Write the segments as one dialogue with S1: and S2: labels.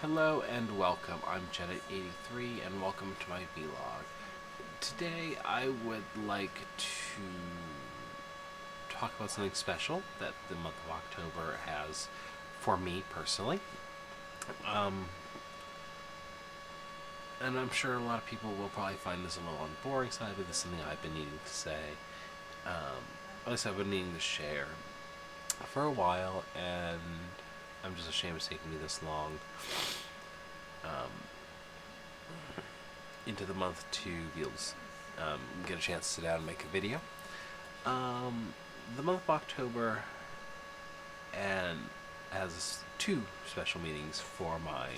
S1: Hello and welcome. I'm Jedite83 and welcome to my vlog. Today I would like to talk about something special that the month of October has for me personally. And I'm sure a lot of people will probably find this a little on the boring side, but this is something I've been needing to say. At least I've been needing to share for a while, and I'm just ashamed it's taking me this long into the month to be able to get a chance to sit down and make a video. The month of October and has two special meanings for my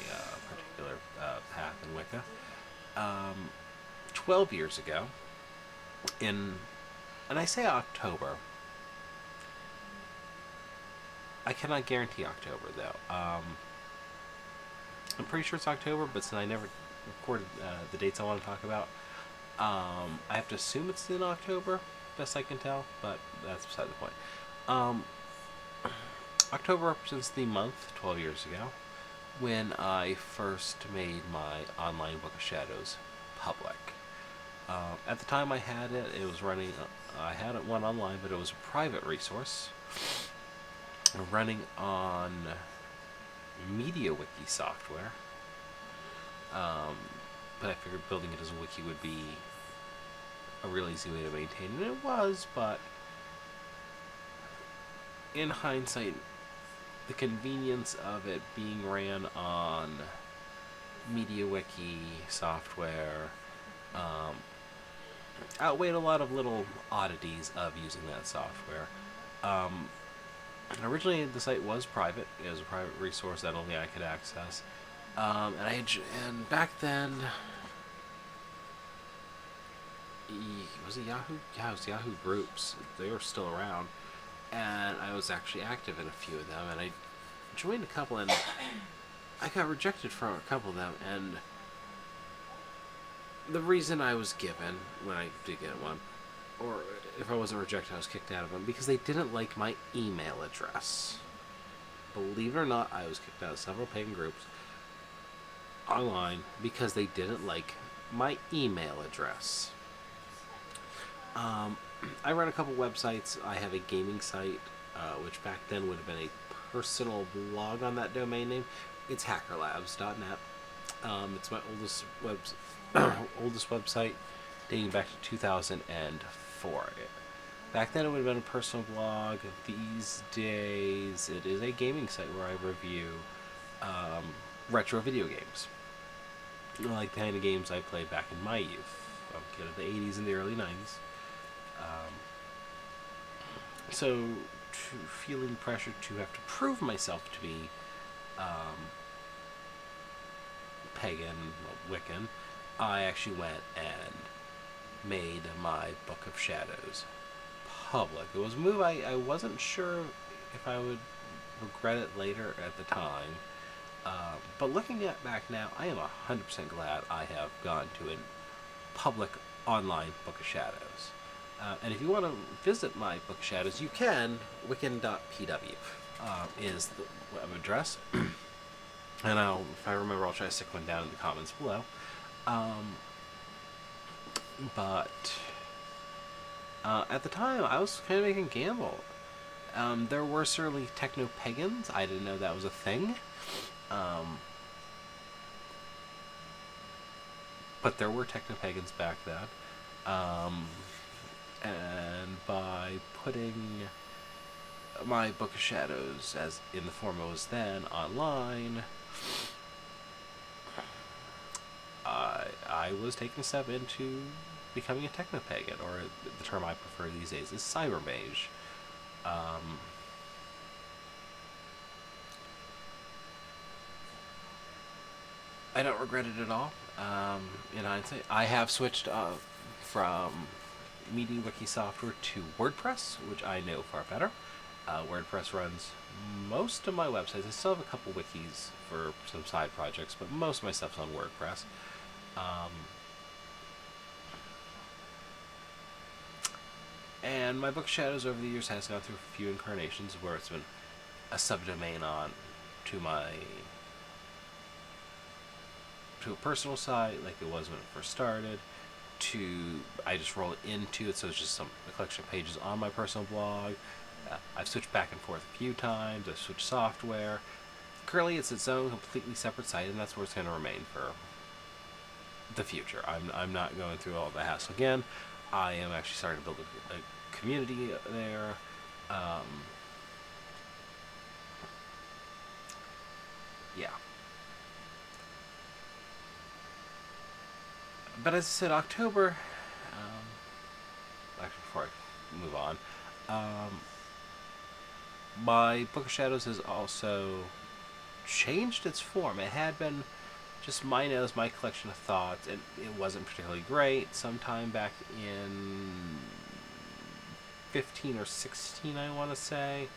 S1: particular path in Wicca. 12 years ago, and I say October, I cannot guarantee October though. I'm pretty sure it's October, but since I never recorded the dates I want to talk about, I have to assume it's in October, best I can tell, but that's beside the point. October represents the month 12 years ago when I first made my online Book of Shadows public. At the time I had it, it was running, I had it one online, but it was a private resource running on MediaWiki software. But I figured building it as a wiki would be a real easy way to maintain, and it was, but in hindsight, the convenience of it being ran on MediaWiki software outweighed a lot of little oddities of using that software. Originally, the site was private. It was a private resource that only I could access. And back then, was it Yahoo? Yeah, it was Yahoo groups. They were still around, and I was actually active in a few of them. And I joined a couple, and I got rejected from a couple of them. And the reason I was given when I did get one, or if I wasn't rejected, I was kicked out of them because they didn't like my email address. Believe it or not, I was kicked out of several pagan groups online because they didn't like my email address. I run a couple websites. I have a gaming site, which back then would have been a personal blog on that domain name. It's hackerlabs.net. It's my oldest website, dating back to 2004. Back then it would have been a personal blog. These days it is a gaming site where I review retro video games. Like the kind of games I played back in my youth. I'm a kid of the 80s and the early 90s. So, feeling pressured to have to prove myself to be pagan, Wiccan, I actually went and made my Book of Shadows public. It was a move I wasn't sure if I would regret it later at the time. But looking at back now, I am 100% glad I have gone to a public online Book of Shadows. And if you want to visit my Book of Shadows, you can. Wiccan.pw is the web address. And if I remember, I'll try to stick one down in the comments below. But at the time, I was kind of making a gamble. There were certainly techno-pagans. I didn't know that was a thing. But there were techno-pagans back then. And by putting my Book of Shadows, as in the form it was then, online, I was taking a step into becoming a techno-pagan, or the term I prefer these days is cyber mage. I don't regret it at all. In hindsight, I have switched from MediaWiki software to WordPress, which I know far better. WordPress runs most of my websites. I still have a couple wikis for some side projects, but most of my stuff's on WordPress. And my Book of Shadows over the years has gone through a few incarnations where it's been a subdomain on to my to a personal site like it was when it first started, to I just roll it into it, so it's just a collection of pages on my personal blog. I've switched back and forth a few times. I've switched software. Currently, it's its own completely separate site, and that's where it's going to remain for the future. I'm not going through all the hassle again. I am actually starting to build a community there. Yeah. But as I said, October. Actually, before I move on, my Book of Shadows has also changed its form. It had been just my notes, my collection of thoughts, and it wasn't particularly great. Sometime back in 15 or 16, I want to say,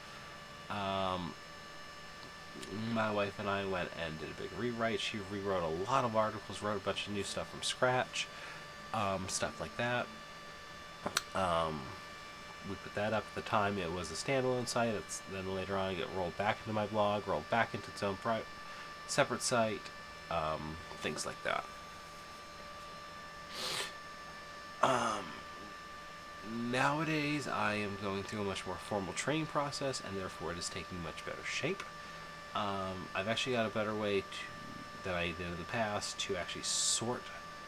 S1: my wife and I went and did a big rewrite. She rewrote a lot of articles, wrote a bunch of new stuff from scratch, stuff like that. We put that up at the time. It was a standalone site. Then later on, it got rolled back into my blog, rolled back into its own separate site, things like that. Nowadays, I am going through a much more formal training process, and therefore it is taking much better shape. I've actually got a better way than I did in the past to actually sort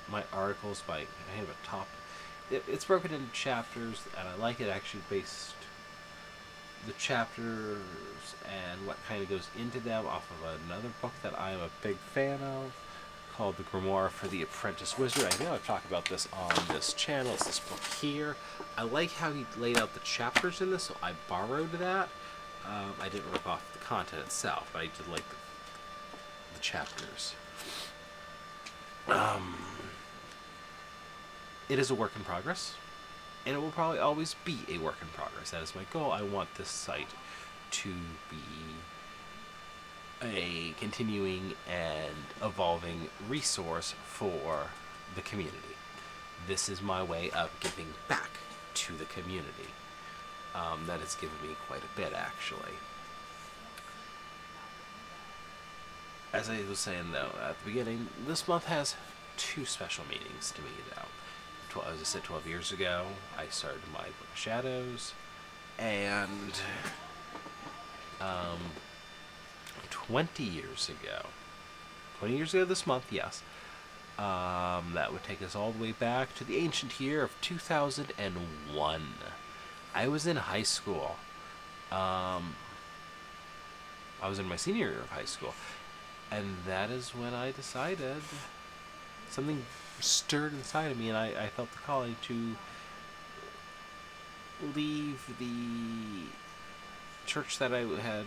S1: my articles by kind of a top. It's broken into chapters, and I like it actually based the chapters and what kind of goes into them off of another book that I'm a big fan of called The Grimoire for the Apprentice Wizard. I know I've talked about this on this channel. It's this book here. I like how he laid out the chapters in this, so I borrowed that. I didn't rip off the content itself, but I did like the chapters. It is a work in progress, and it will probably always be a work in progress. That is my goal. I want this site to be a continuing and evolving resource for the community. This is my way of giving back to the community. That has given me quite a bit, actually. As I was saying, though, at the beginning, this month has 2 special meanings to me, though. As I said, 12 years ago, I started my Book of Shadows, and 20 years ago this month, yes, that would take us all the way back to the ancient year of 2001. I was in high school. I was in my senior year of high school, and that is when I decided something stirred inside of me, and I felt the calling to leave the church that I had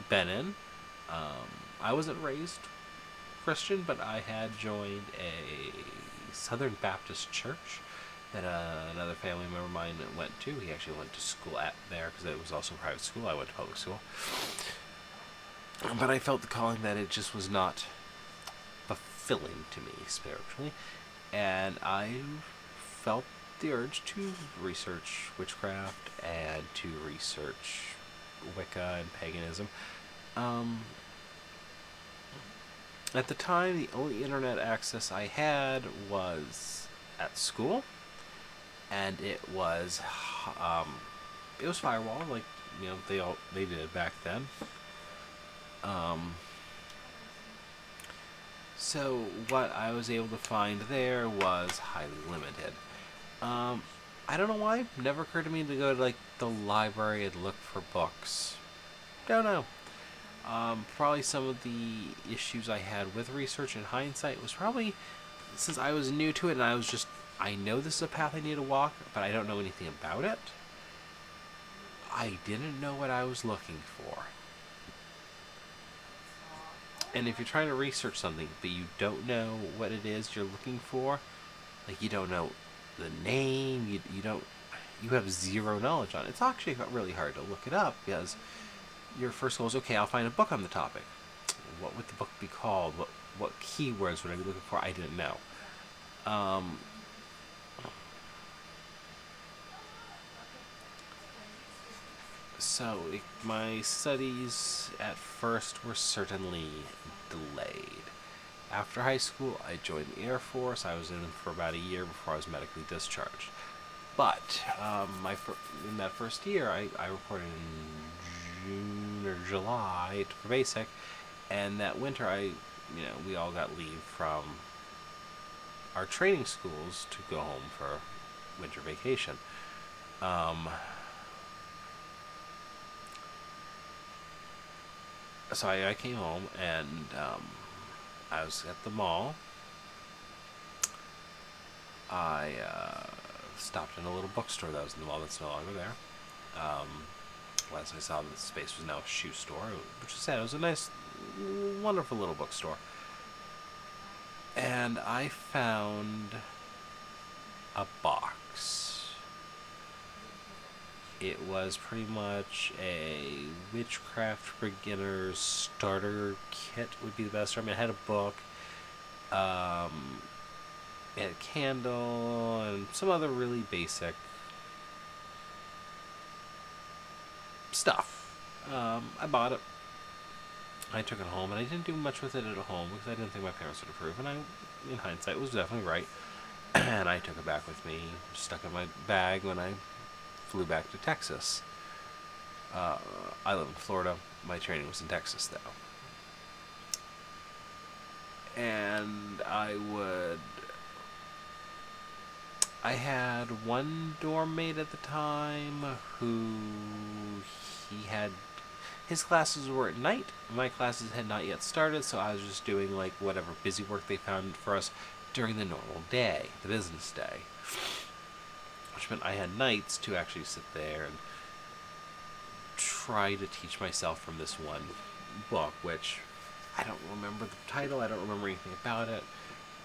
S1: been in. I wasn't raised Christian, but I had joined a Southern Baptist church that another family member of mine went to. He actually went to school at there because it was also a private school. I went to public school. But I felt the calling that it just was not fulfilling to me spiritually, and I felt the urge to research witchcraft and to research Wicca and paganism. At the time, the only internet access I had was at school, and it was firewall, like they did back then. So what I was able to find there was highly limited. I don't know why. Never occurred to me to go to like the library and look for books. Don't know. Probably some of the issues I had with research in hindsight was probably since I was new to it and I know this is a path I need to walk, but I don't know anything about it. I didn't know what I was looking for. And if you're trying to research something, but you don't know what it is you're looking for, like you don't know the name, you have zero knowledge on it. It's actually really hard to look it up because your first goal is, okay, I'll find a book on the topic. What would the book be called? What keywords would I be looking for? I didn't know. So, my studies at first were certainly delayed. After high school, I joined the Air Force. I was in for about a year before I was medically discharged. But in that first year, I reported in June or July for basic, and that winter, we all got leave from our training schools to go home for winter vacation. So I came home and I was at the mall. I stopped in a little bookstore that was in the mall that's no longer there. Once I saw that the space was now a shoe store, which is sad. It was a nice, wonderful little bookstore. And I found a box. It was pretty much a Witchcraft beginner's starter kit, would be the best term. It had a book, it had a candle, and some other really basic stuff. I bought it. I took it home, and I didn't do much with it at home because I didn't think my parents would approve. And I, in hindsight, was definitely right. And I took it back with me, stuck in my bag when I flew back to Texas. I live in Florida. My training was in Texas, though. And I had one dorm mate at the time who his classes were at night. My classes had not yet started, so I was just doing like whatever busy work they found for us during the normal day, the business day. Which meant I had nights to actually sit there and try to teach myself from this one book, which I don't remember the title, I don't remember anything about it.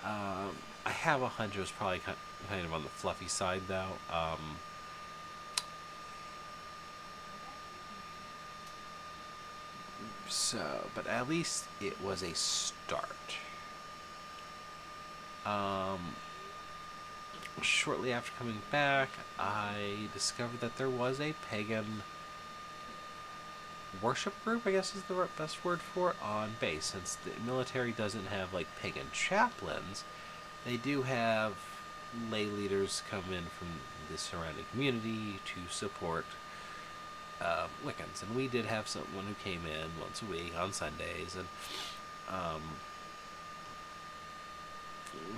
S1: I have a hunch it was probably kind of on the fluffy side, though. But at least it was a start. Shortly after coming back, I discovered that there was a pagan worship group, I guess is the best word for it, on base. Since the military doesn't have like pagan chaplains, they do have lay leaders come in from the surrounding community to support Wiccans. And we did have someone who came in once a week on Sundays, and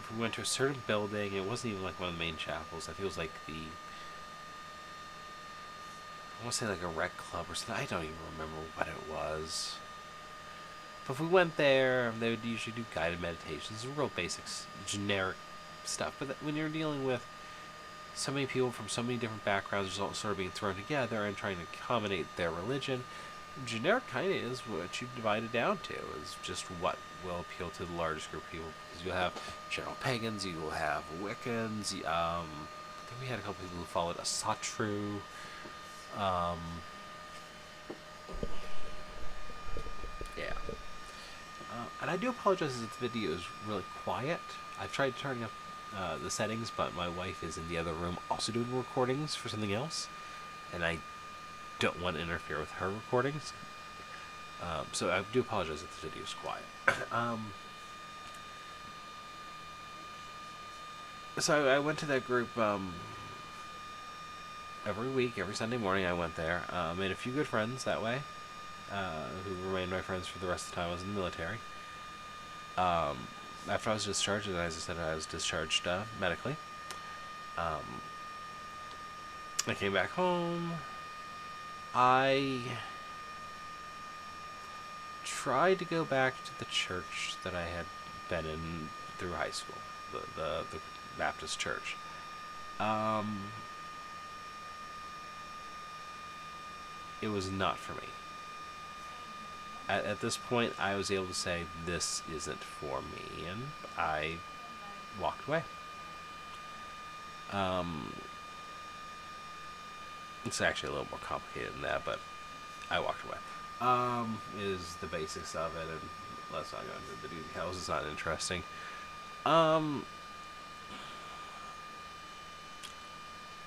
S1: we went to a certain building. It wasn't even like one of the main chapels. I think it was like I want to say like a rec club or something. I don't even remember what it was. But if we went there, they would usually do guided meditations, real basics, generic stuff. But when you're dealing with so many people from so many different backgrounds, all sort of being thrown together and trying to accommodate their religion, generic kind of is what you divide it down to, is just what will appeal to the largest group of people. Because you'll have general pagans, you will have Wiccans. I think we had a couple people who followed Asatru. Yeah. And I do apologize if the video is really quiet. I've tried turning up the settings, but my wife is in the other room also doing recordings for something else, and I don't want to interfere with her recordings. So I do apologize if the video is quiet. So I went to that group every week, every Sunday morning. I went there, made a few good friends that way, who remained my friends for the rest of the time I was in the military. After I was discharged, and as I said, I was discharged medically. I came back home. I tried to go back to the church that I had been in through high school, the Baptist church. It was not for me. At this point, I was able to say, this isn't for me, and I walked away. It's actually a little more complicated than that, but I walked away. Is the basics of it, and let's not go into the details, it's not interesting. I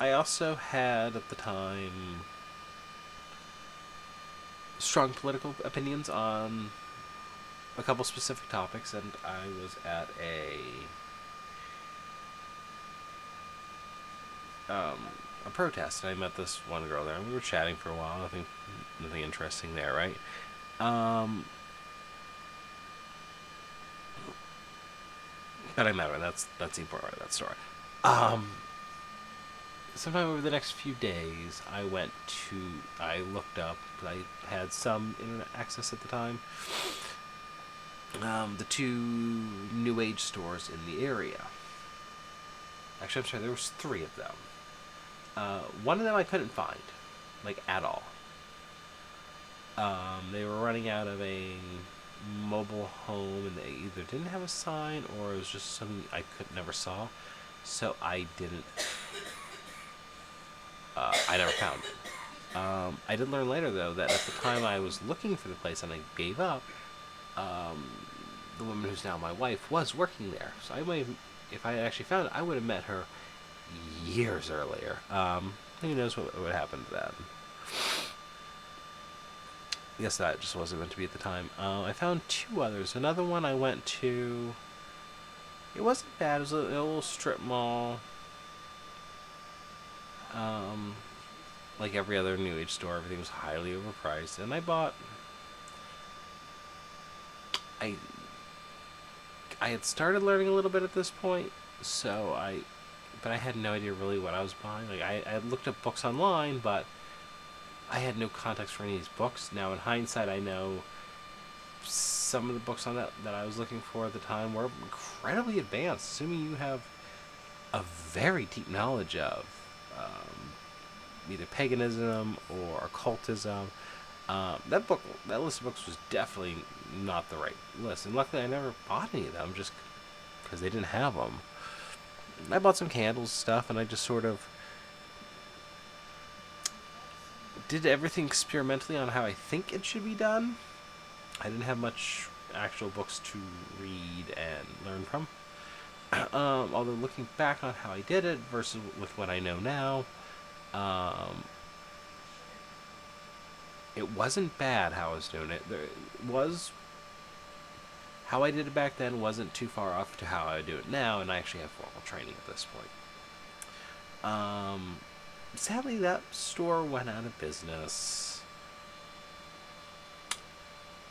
S1: also had, at the time, strong political opinions on a couple specific topics, and I was at a protest, and I met this one girl there, and we were chatting for a while. Nothing interesting there, right? But I met her, and that's the important part of that story. Um, Sometime over the next few days, I looked up, I had some internet access at the time, the two New Age stores in the area. Actually, I'm sorry, there was three of them. One of them I couldn't find, like, at all. They were running out of a mobile home, and they either didn't have a sign, or it was just something never saw. So I didn't. I never found it. I did learn later, though, that at the time I was looking for the place and I gave up, the woman who's now my wife was working there. So I might have, if I had actually found it, I would have met her years earlier. Who knows what would happen to that? I guess that just wasn't meant to be at the time. I found two others. Another one I went to. It wasn't bad. It was a little strip mall. Like every other New Age store, everything was highly overpriced, and I had started learning a little bit at this point, but I had no idea really what I was buying. Like, I had looked up books online, but I had no context for any of these books. Now, in hindsight, I know some of the books on that I was looking for at the time were incredibly advanced, assuming you have a very deep knowledge of either paganism or occultism. That list of books was definitely not the right list, and luckily I never bought any of them just because they didn't have them. I bought some candles and stuff, and I just sort of did everything experimentally on how I think it should be done. I didn't have much actual books to read and learn from. Although looking back on how I did it versus with what I know now, it wasn't bad how I was doing it. How I did it back then wasn't too far off to how I do it now, and I actually have formal training at this point. Sadly, that store went out of business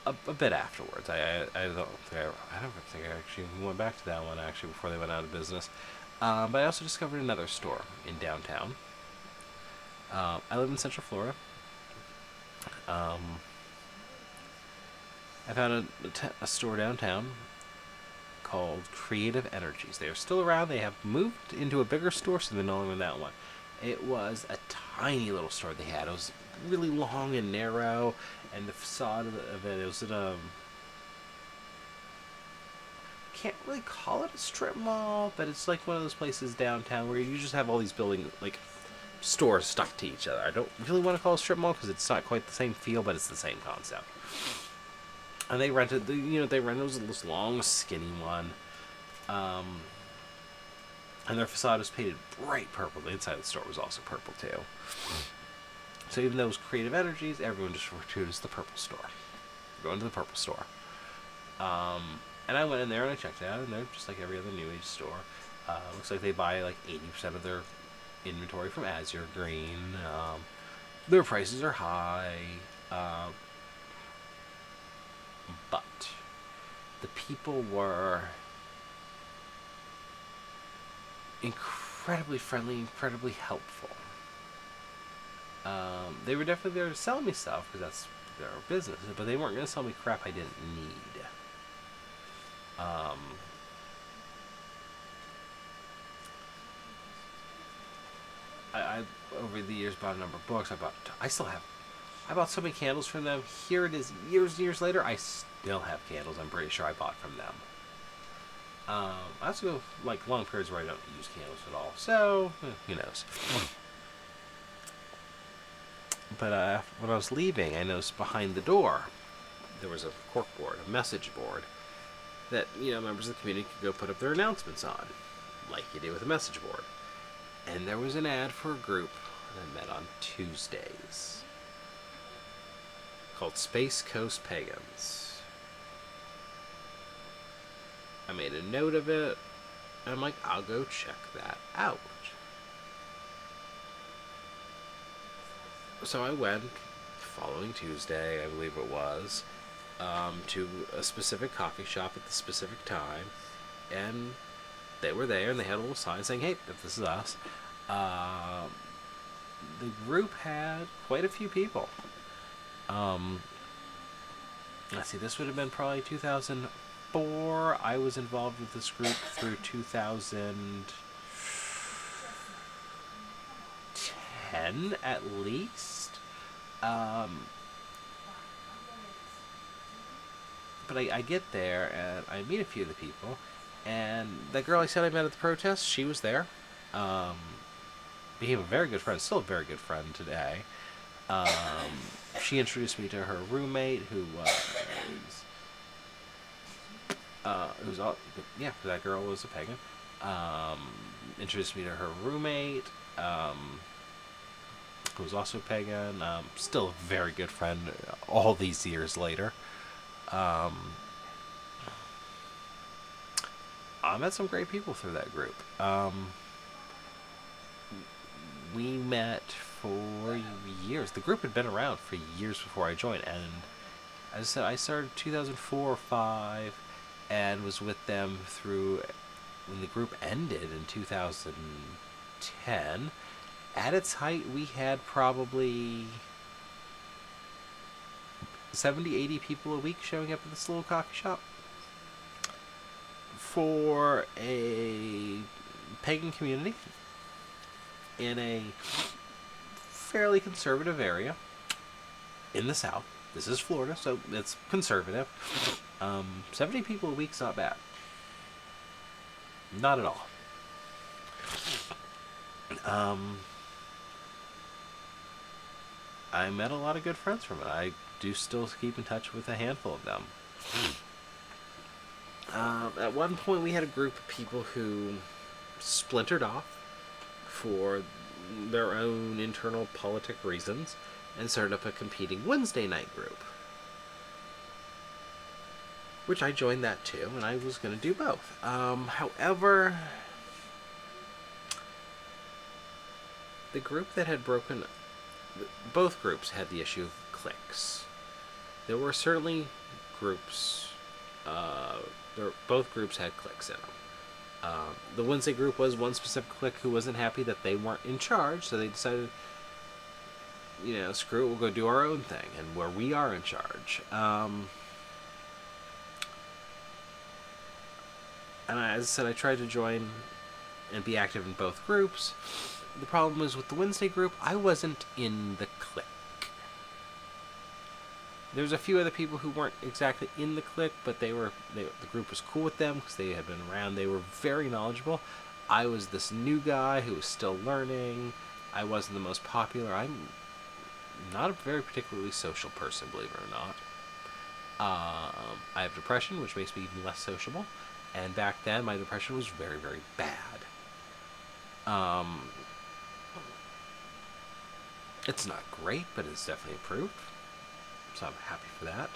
S1: a bit afterwards. I don't think I actually went back to that one actually before they went out of business. But I also discovered another store in downtown. I live in Central Florida. I found a store downtown called Creative Energies. They are still around. They have moved into a bigger store, so they're no longer in that one. It was a tiny little store they had. It was really long and narrow, and the facade of it was in a... can't really call it a strip mall, but it's like one of those places downtown where you just have all these buildings, like stores stuck to each other. I don't really want to call it a strip mall because it's not quite the same feel, but it's the same concept. And they rented this long, skinny one. And their facade was painted bright purple. The inside of the store was also purple too. So even though it was Creative Energies, everyone just referred to it as the Purple Store. Going to the Purple Store. And I went in there and I checked it out, and they're just like every other New Age store. Looks like they buy like 80% of their inventory from Azure Green. Their prices are high. But the people were incredibly friendly, incredibly helpful. They were definitely there to sell me stuff because that's their business, but they weren't going to sell me crap I didn't need. I over the years bought a number of books. I bought so many candles from them. Here it is, years and years later, I still have candles I'm pretty sure I bought from them. I also go like long periods where I don't use candles at all, so who knows. But when I was leaving, I noticed behind the door there was a corkboard, a message board that members of the community could go put up their announcements on, like you do with a message board. And there was an ad for a group that I met on Tuesdays called Space Coast Pagans. I made a note of it, and I'm like, I'll go check that out. So I went following Tuesday, I believe it was, to a specific coffee shop at the specific time, and they were there, and they had a little sign saying, "Hey, if this is us." Um, the group had quite a few people. Um, let's see, this would have been probably 2004. I was involved with this group through 2010 at least. But I get there and I meet a few of the people, and that girl I said I met at the protest, she was there. Um, Became a very good friend, still a very good friend today. She introduced me to her roommate, who's all, yeah, that girl was a pagan. Um, Introduced me to her roommate, who was also pagan. Still a very good friend all these years later. Um, I met some great people through that group. We met for years. The group had been around for years before I joined, and as I said, I started 2004 or 5 and was with them through when the group ended in 2010. At its height, we had probably 70, 80 people a week showing up at this little coffee shop. For a pagan community in a fairly conservative area in the South. This is Florida, so it's conservative. 70 people a week's not bad. Not at all. I met a lot of good friends from it. I do still keep in touch with a handful of them. At one point, we had a group of people who splintered off for their own internal politic reasons and started up a competing Wednesday night group, which I joined that too, and I was going to do both. However, the group that had broken, both groups had the issue of cliques. There were certainly groups, both groups had cliques in them. The Wednesday group was one specific clique who wasn't happy that they weren't in charge, so they decided, screw it, we'll go do our own thing, and where we are in charge. And as I said, I tried to join and be active in both groups. The problem was with the Wednesday group, I wasn't in the clique. There was a few other people who weren't exactly in the clique, but the group was cool with them because they had been around. They were very knowledgeable. I was this new guy who was still learning. I wasn't the most popular. I'm not a very particularly social person, believe it or not. I have depression, which makes me even less sociable. And back then, my depression was very, very bad. It's not great, but it's definitely improved. So I'm happy for that.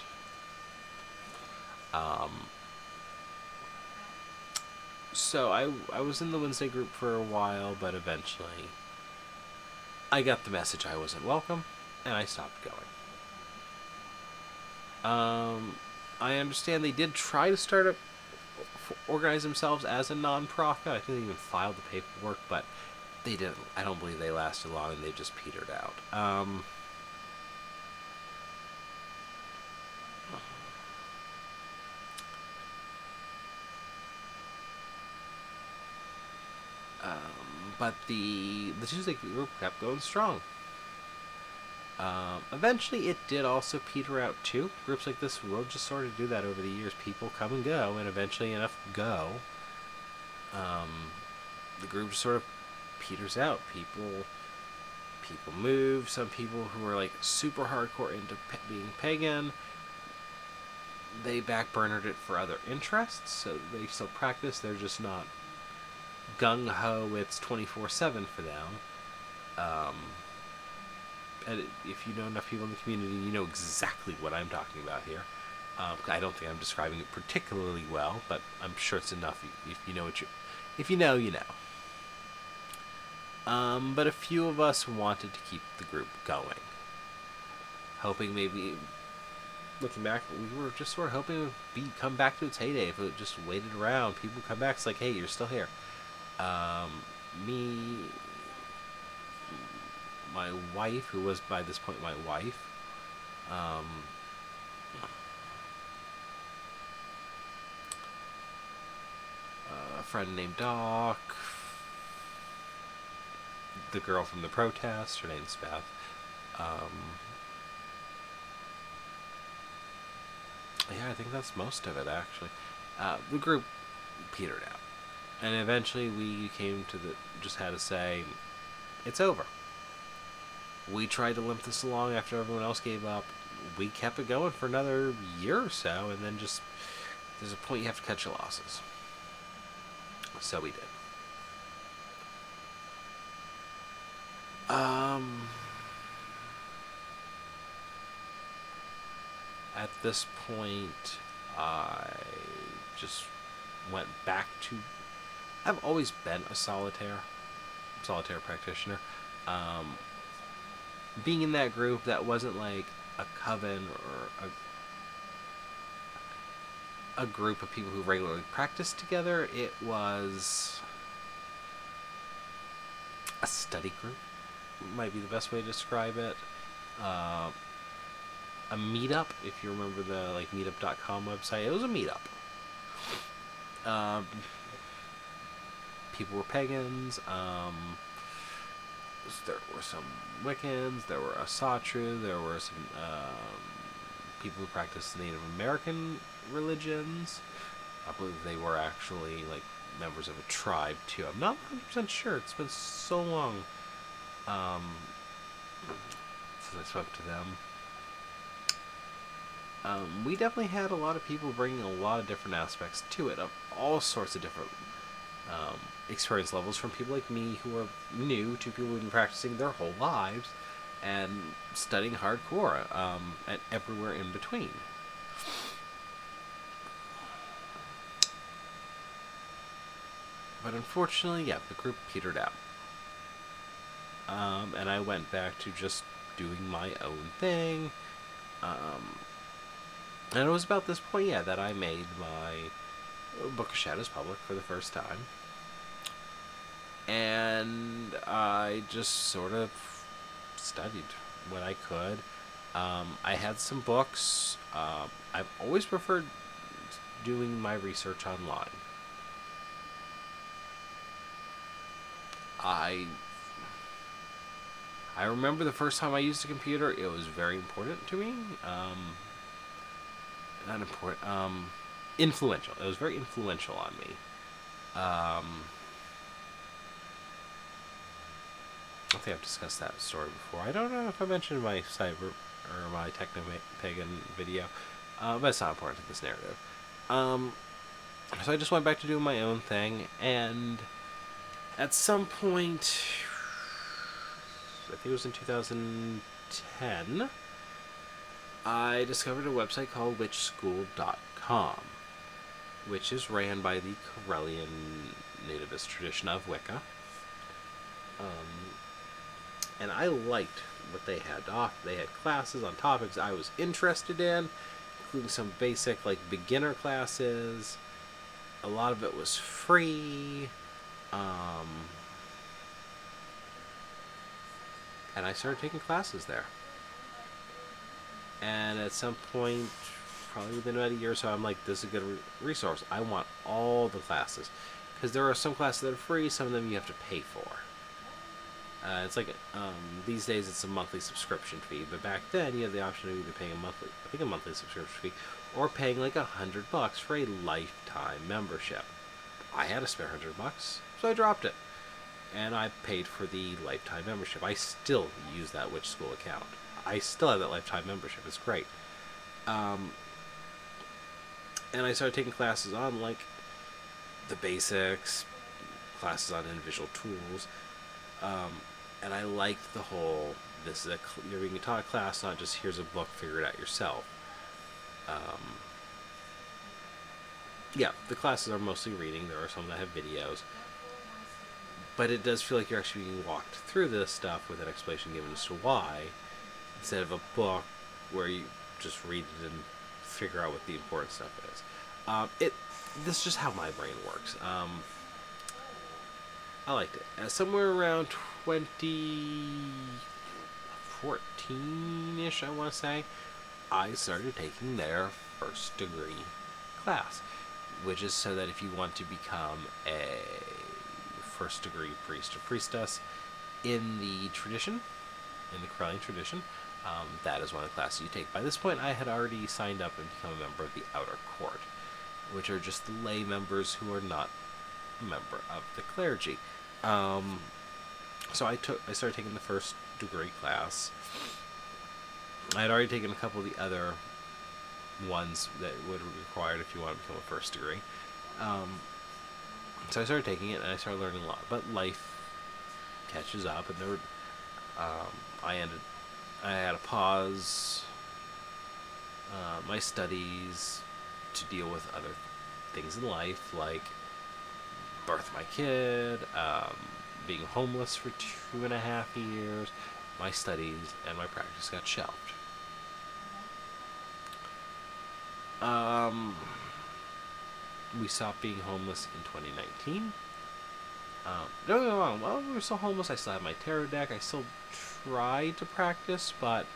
S1: So I was in the Wednesday group for a while, but eventually I got the message I wasn't welcome, and I stopped going. I understand they did try to organize themselves as a non-profit. I think they even filed the paperwork, but they didn't. I don't believe they lasted long, and they just petered out. But the Tuesday group kept going strong. Eventually, it did also peter out too. Groups like this will just sort of do that over the years. People come and go, and eventually enough go. The group just sort of peters out. People move. Some people who are like super hardcore into being pagan, they backburnered it for other interests, so they still practice. They're just not gung-ho. It's 24/7 for them. And if you know enough people in the community, you know exactly what I'm talking about here. I don't think I'm describing it particularly well, but I'm sure it's enough if you know what if you know, you know. But a few of us wanted to keep the group going, hoping maybe, looking back, we were just sort of hoping it would come back to its heyday. If it just waited around, people would come back. It's like, hey, you're still here. Um, me, my wife, who was by this point my wife, um, a friend named Doc, the girl from the protest, her name's Beth. Yeah, I think that's most of it, actually. The group petered out. And eventually we came to just had to say, it's over. We tried to limp this along after everyone else gave up. We kept it going for another year or so, and then just, there's a point you have to cut your losses. So we did. At this point, I just went back to. I've always been a solitaire practitioner. Being in that group, that wasn't like a coven or a group of people who regularly practiced together. It was a study group, might be the best way to describe it. A meetup, if you remember the meetup.com website. It was a meetup. People were pagans. There were some Wiccans. There were Asatru. There were some people who practiced Native American religions. I believe they were actually members of a tribe too. I'm not 100% sure. It's been so long since I spoke to them. We definitely had a lot of people bringing a lot of different aspects to it, of all sorts of different experience levels, from people like me who are new to people who've been practicing their whole lives and studying hardcore, and everywhere in between. But unfortunately, yeah, the group petered out. And I went back to just doing my own thing. And it was about this point, yeah, that I made my Book of Shadows public for the first time. And I just sort of studied when I could. I had some books. I've always preferred doing my research online. I remember the first time I used a computer, it was very important to me. Not important. Influential. It was very influential on me. I think I've discussed that story before. I don't know if I mentioned my cyber or my Techno-Pagan video, but it's not important to this narrative. So I just went back to doing my own thing, and at some point, I think it was in 2010, I discovered a website called witchschool.com, which is ran by the Corellian nativist tradition of Wicca. And I liked what they had to offer. They had classes on topics I was interested in, including some basic beginner classes. A lot of it was free. And I started taking classes there. And at some point, probably within about a year or so, I'm like, this is a good resource. I want all the classes. Because there are some classes that are free, some of them you have to pay for. It's these days it's a monthly subscription fee, but back then you had the option of either paying a monthly subscription fee, or paying $100 for a lifetime membership. I had a spare $100, so I dropped it. And I paid for the lifetime membership. I still use that Witch School account. I still have that lifetime membership. It's great. And I started taking classes on the basics, classes on individual tools, and I liked the whole, you're being taught a class, not just here's a book, figure it out yourself. Yeah, the classes are mostly reading. There are some that have videos. But it does feel like you're actually being walked through this stuff with an explanation given as to why, instead of a book where you just read it and figure out what the important stuff is. This is just how my brain works. I liked it. Somewhere around 2014-ish, I want to say, I started taking their first degree class, which is so that if you want to become a first degree priest or priestess in the tradition, in the Corellian tradition, that is one of the classes you take. By this point, I had already signed up and become a member of the Outer Court, which are just the lay members who are not a member of the clergy. So I started taking the first degree class. I had already taken a couple of the other ones that would be required if you want to become a first degree. So I started taking it, and I started learning a lot. But life catches up, and I had to pause my studies to deal with other things in life, like birth my kid, being homeless for 2.5 years. My studies and my practice got shelved. We stopped being homeless in 2019. Don't get me wrong, while we were still homeless, I still had my tarot deck. I still tried to practice, but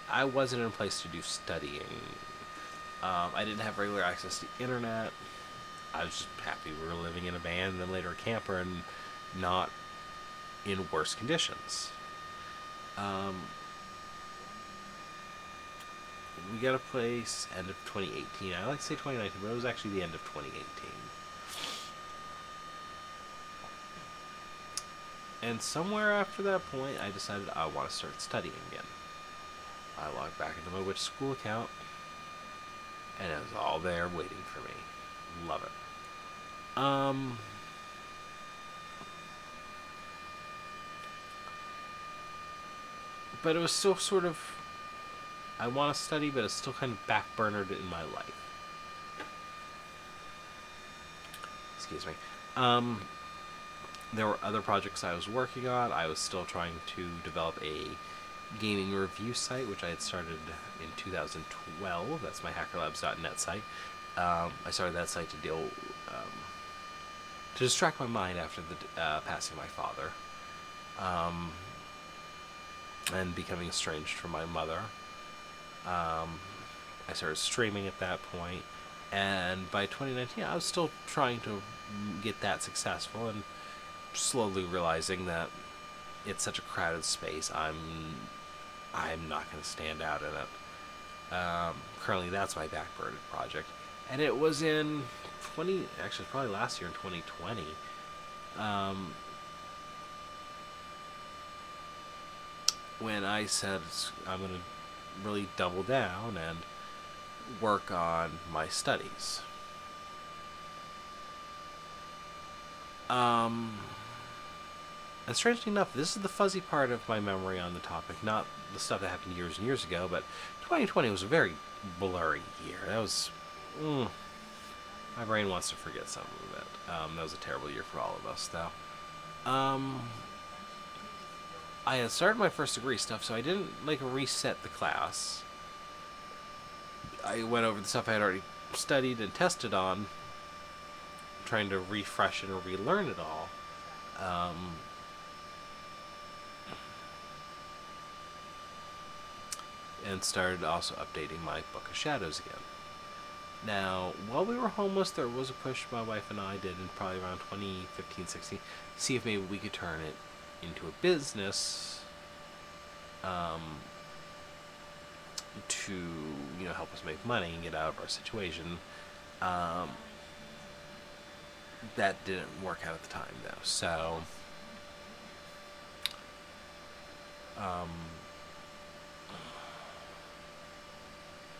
S1: I wasn't in a place to do studying. I didn't have regular access to the internet. I was just happy we were living in a van and then later a camper and not in worse conditions. We got a place end of 2018. I like to say 2019, but it was actually the end of 2018. And somewhere after that point, I decided I want to start studying again. I logged back into my witch school account, and it was all there waiting for me. Love it. But it was still sort of, I want to study, but it's still kind of backburnered in my life. Excuse me. There were other projects I was working on. I was still trying to develop a gaming review site, which I had started in 2012. That's my hackerlabs.net site. I started that site to distract my mind after the passing of my father, and becoming estranged from my mother. I started streaming at that point, and by 2019, I was still trying to get that successful, and slowly realizing that it's such a crowded space. I'm not going to stand out in it. Currently, that's my backburnered project, and it was in probably last year in 2020. When I said I'm going to really double down and work on my studies. And strangely enough, this is the fuzzy part of my memory on the topic, not the stuff that happened years and years ago, but 2020 was a very blurry year. That was... my brain wants to forget some of it. That was a terrible year for all of us, though. I had started my first degree stuff, so I didn't, reset the class. I went over the stuff I had already studied and tested on, trying to refresh and relearn it all. And started also updating my Book of Shadows again. Now, while we were homeless, there was a push my wife and I did in probably around 2015-16, see if maybe we could turn it into a business, to help us make money and get out of our situation. That didn't work out at the time, though. So,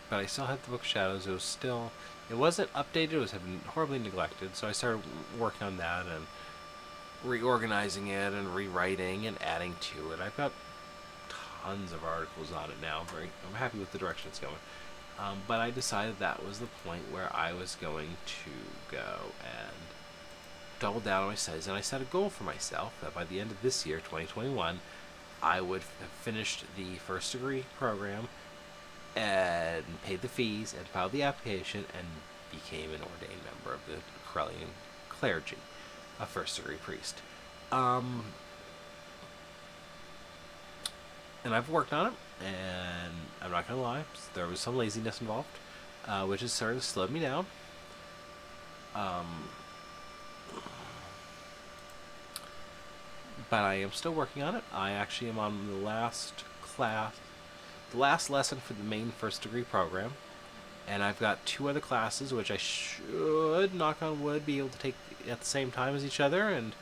S1: but I still had the Book of Shadows. It wasn't updated. It was having horribly neglected. So I started working on that and reorganizing it and rewriting and adding to it. I've got tons of articles on it now. I'm happy with the direction it's going. But I decided that was the point where I was going to go and double down on my studies. And I set a goal for myself that by the end of this year, 2021, I would have finished the first degree program and paid the fees and filed the application and became an ordained member of the Corellian clergy, a first degree priest. And I've worked on it, and I'm not going to lie, there was some laziness involved, which has sort of slowed me down. But I am still working on it. I actually am on the last lesson for the main first degree program, and I've got 2 other classes which I should, knock on wood, be able to take at the same time as each other, and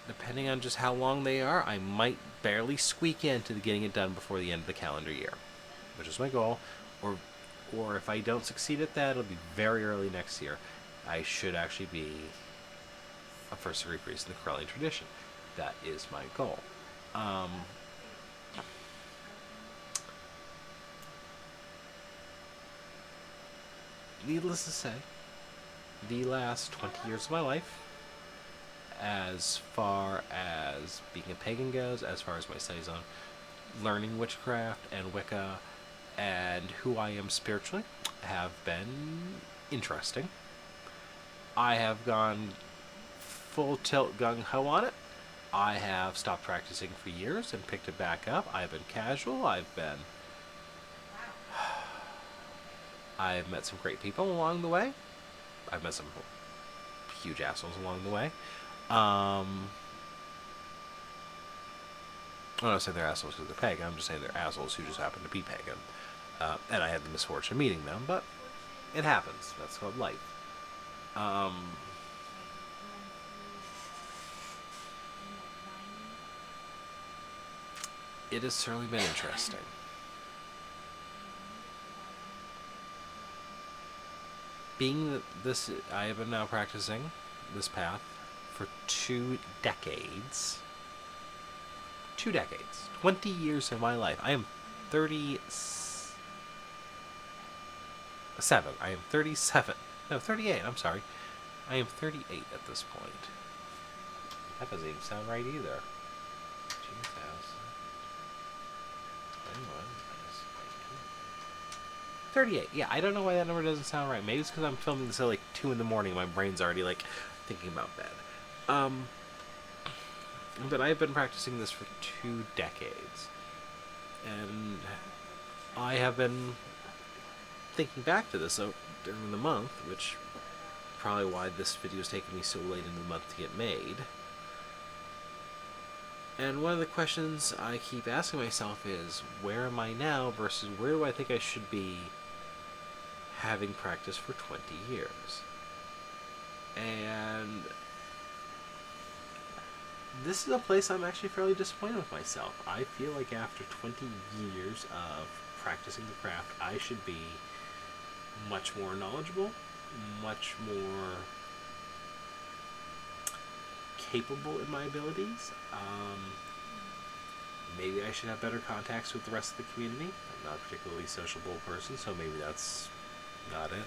S1: depending on just how long they are, I might barely squeak into getting it done before the end of the calendar year, which is my goal. Or if I don't succeed at that, it'll be very early next year. I should actually be a first degree priest in the Corellian tradition. That is my goal. Needless to say, the last 20 years of my life, as far as being a pagan goes, as far as my studies on learning witchcraft and Wicca and who I am spiritually, have been interesting. I have gone full tilt gung-ho on it. I have stopped practicing for years and picked it back up. I've been casual. I've met some great people along the way. I've met some huge assholes along the way. I'm not saying they're assholes because they're pagan. I'm just saying they're assholes who just happen to be pagan. And I had the misfortune of meeting them, but it happens. That's called life. It has certainly been interesting. Being that I have been now practicing this path for 2 decades. 2 decades. 20 years of my life. I am 37. I am 37. No, 38. I'm sorry. I am 38 at this point. That doesn't even sound right either. 38. Yeah, I don't know why that number doesn't sound right. Maybe it's because I'm filming this at like 2 in the morning. My brain's already like thinking about bed. But I've been practicing this for 2 decades. And I have been thinking back to this during the month, which probably why this video is taking me so late in the month to get made. And one of the questions I keep asking myself is, where am I now versus where do I think I should be having practiced for 20 years? And this is a place I'm actually fairly disappointed with myself. I feel like after 20 years of practicing the craft, I should be much more knowledgeable, much more capable in my abilities. Maybe I should have better contacts with the rest of the community. I'm not a particularly sociable person, so maybe that's not it.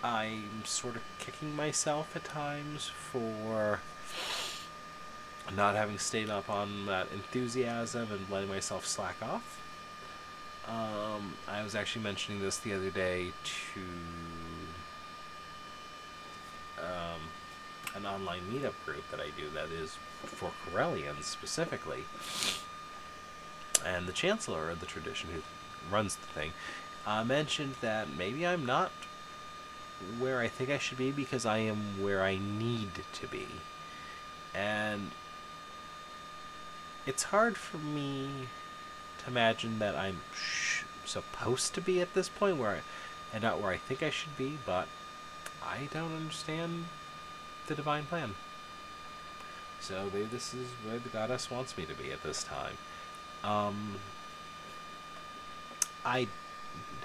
S1: I'm sort of kicking myself at times for not having stayed up on that enthusiasm and letting myself slack off. I was actually mentioning this the other day to an online meetup group that I do that is for Corellians specifically. And the chancellor of the tradition, who runs the thing, mentioned that maybe I'm not where I think I should be because I am where I need to be. And it's hard for me to imagine that I'm supposed to be at this point and not where I think I should be, but I don't understand the divine plan. So maybe this is where the goddess wants me to be at this time. I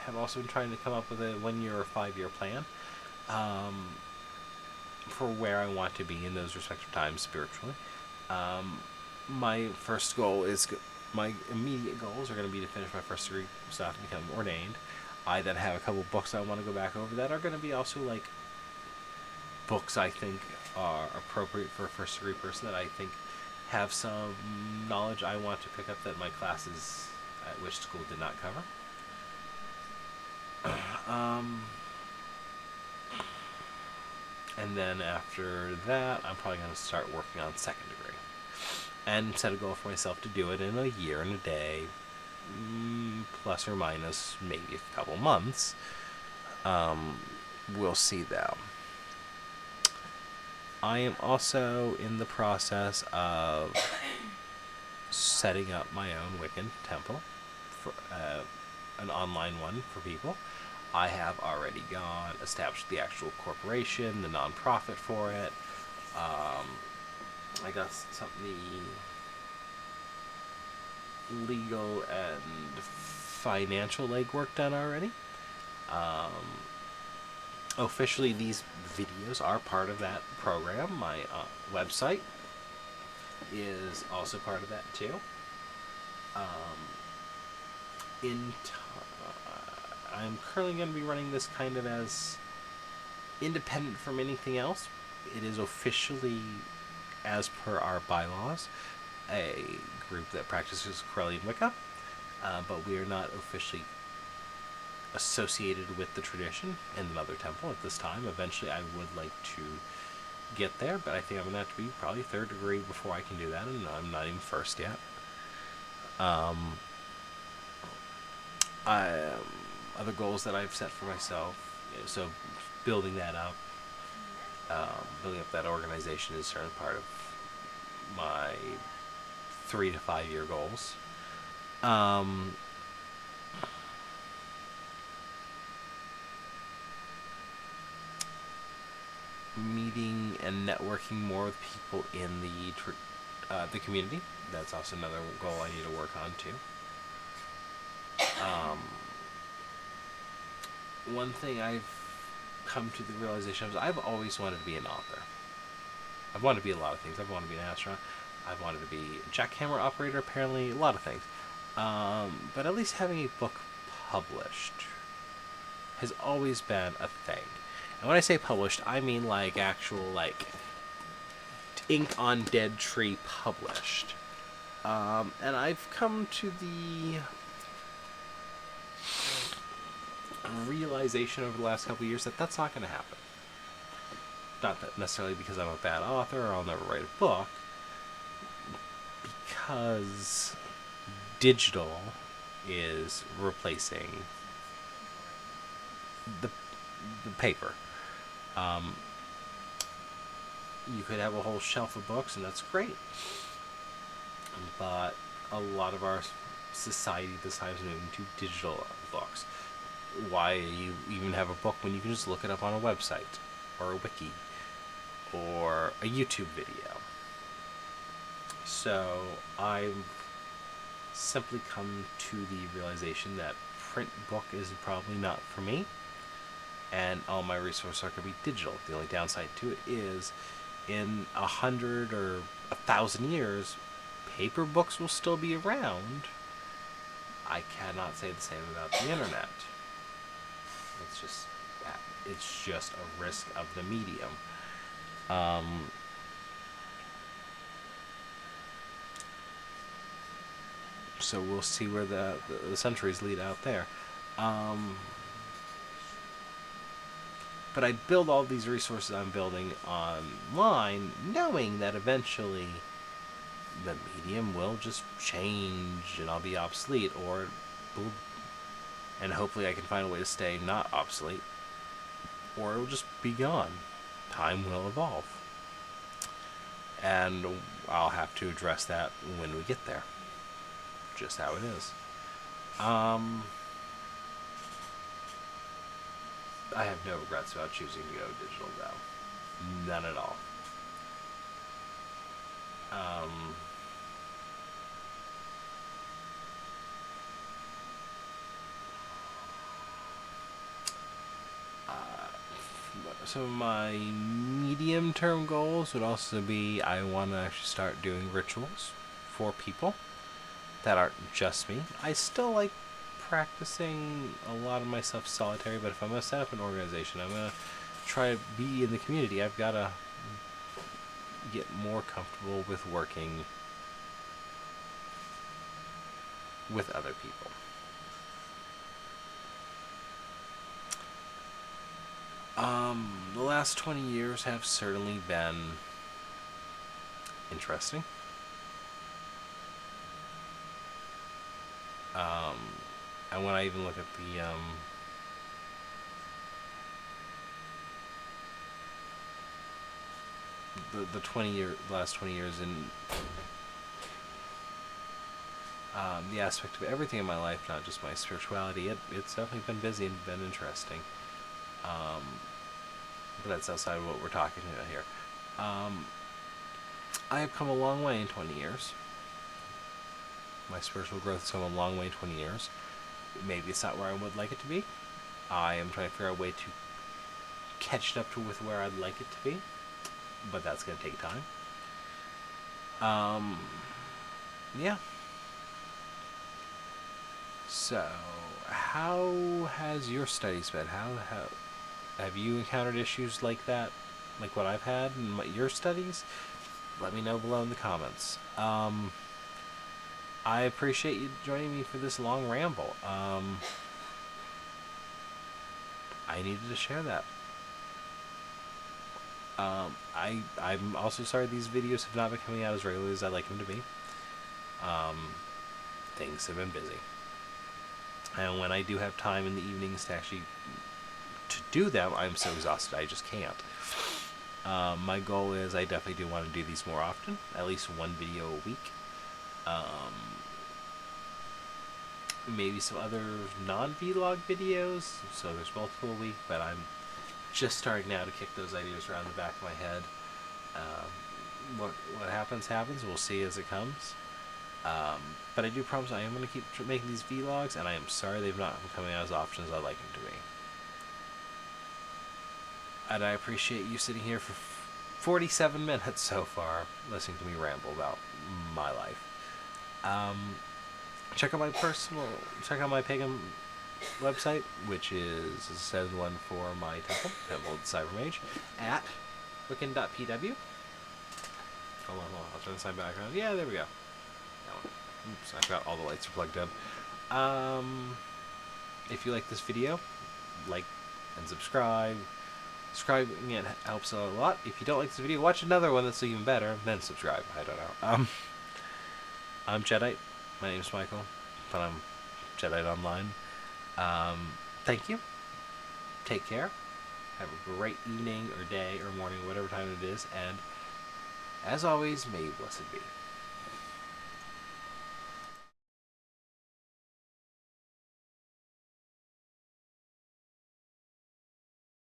S1: have also been trying to come up with a 1-year or 5-year plan for where I want to be in those respective times spiritually. my first goal is my immediate goals are going to be to finish my first degree so I have to become ordained. I then have a couple books I want to go back over that are going to be also like books I think are appropriate for a first degree person that I think have some knowledge I want to pick up that my classes at which school did not cover. And then after that, I'm probably going to start working on second degree. And set a goal for myself to do it in a year and a day, plus or minus maybe a couple months. We'll see though. I am also in the process of setting up my own Wiccan temple, for an online one for people. I have already established the actual corporation, the nonprofit for it. I got the legal and financial legwork done already. Officially, these videos are part of that program. My website is also part of that too. I'm currently going to be running this kind of as independent from anything else. It is officially, as per our bylaws, a group that practices Corellian Wicca, but we are not officially associated with the tradition in the Mother Temple at this time. Eventually I would like to get there, but I think I'm going to have to be probably third degree before I can do that, and I'm not even first yet. Other goals that I've set for myself, so building that up, building up that organization is certainly part of my 3 to 5 year goals. Meeting and networking more with people in the community. That's also another goal I need to work on too. One thing I've come to the realization of is I've always wanted to be an author. I've wanted to be a lot of things. I've wanted to be an astronaut. I've wanted to be a jackhammer operator, apparently, a lot of things. But at least having a book published has always been a thing. And when I say published, I mean like actual, like, ink on dead tree published. And I've come to the realization over the last couple of years that that's not going to happen. Not that necessarily because I'm a bad author or I'll never write a book, because digital is replacing the paper. You could have a whole shelf of books, and that's great. But a lot of our society this time is moving to digital books. Why you even have a book when you can just look it up on a website, or a wiki, or a YouTube video? So I've simply come to the realization that print book is probably not for me, and all my resources are going to be digital. The only downside to it is, in 100 or 1,000 years, paper books will still be around. I cannot say the same about the internet. It's just a risk of the medium. So we'll see where the centuries lead out there. But I build all these resources I'm building online, knowing that eventually the medium will just change and I'll be obsolete, and hopefully I can find a way to stay not obsolete, or it will just be gone. Time will evolve. And I'll have to address that when we get there. Just how it is. I have no regrets about choosing to go digital, though. None at all. So my medium-term goals would also be I want to actually start doing rituals for people that aren't just me. I still like practicing a lot of my stuff solitary, but if I'm going to set up an organization, I'm going to try to be in the community. I've got to get more comfortable with working with other people. The last 20 years have certainly been interesting. And when I even look at the last 20 years in the aspect of everything in my life, not just my spirituality, it's definitely been busy and been interesting. But that's outside of what we're talking about here. I have come a long way in 20 years. My spiritual growth has come a long way in 20 years. Maybe it's not where I would like it to be. I am trying to figure out a way to catch it up to with where I'd like it to be. But that's going to take time. Yeah. So, how has your studies been? How have you encountered issues like that, like what I've had in your studies? Let me know below in the comments. I appreciate you joining me for this long ramble. I needed to share that. I'm also sorry these videos have not been coming out as regularly as I'd like them to be. Things have been busy. And when I do have time in the evenings to do them, I'm so exhausted I just can't. My goal is I definitely do want to do these more often, at least one video a week. Maybe some other non-vlog videos, so there's multiple a week, but I'm just starting now to kick those ideas around the back of my head. What happens, we'll see as it comes. But I do promise I am going to keep making these vlogs, and I am sorry they've not been coming out as often as I'd like them to be. And I appreciate you sitting here for 47 minutes so far, listening to me ramble about my life. Check out my Pagan website, which is said one for my temple of the Cyber Mage, at wiccan.pw. Hold on, I'll turn this side back around. Yeah, there we go. That one. Oops, I forgot all the lights are plugged in. If you like this video, like and subscribe. Subscribing it helps a lot. If you don't like this video, watch another one that's even better, then subscribe. I don't know. I'm Jedite. My name's Michael, but I'm Jedite Online. Thank you. Take care. Have a great evening or day or morning, whatever time it is, and as always, may you blessed be.